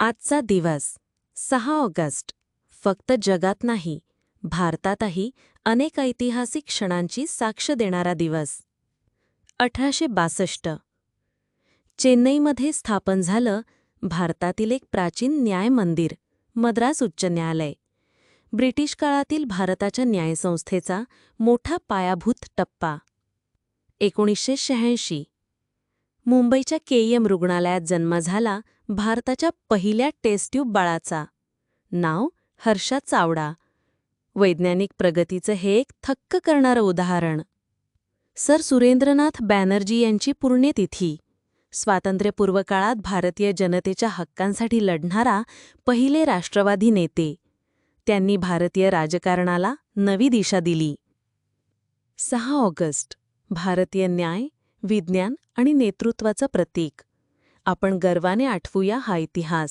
आजचा दिवस 6 ऑगस्ट फक्त जगात नाही, भारतातही अनेक ऐतिहासिक क्षणांची साक्ष देणारा दिवस. 1862 चेन्नईमध्ये स्थापन झालं भारतातील एक प्राचीन न्याय मंदिर, मद्रास उच्च न्यायालय. ब्रिटिश काळातील भारताच्या न्यायसंस्थेचा मोठा पायाभूत टप्पा. 1986 मुंबईच्या केईएम रुग्णालयात जन्म झाला भारताच्या पहिल्या टेस्ट ट्यूब बाळाचा. नाव हर्षा चावडा. वैज्ञानिक प्रगतीचं हे एक थक्क करणारं उदाहरण. सर सुरेंद्रनाथ बॅनर्जी यांची पुण्यतिथी. स्वातंत्र्यपूर्व काळात भारतीय जनतेच्या हक्कांसाठी लढणारा पहिले राष्ट्रवादी नेते. त्यांनी भारतीय राजकारणाला नवी दिशा दिली. 6 ऑगस्ट भारतीय न्याय, विज्ञान आणि नेतृत्वाचं प्रतीक. आपण गर्वाने आठवूया हा इतिहास.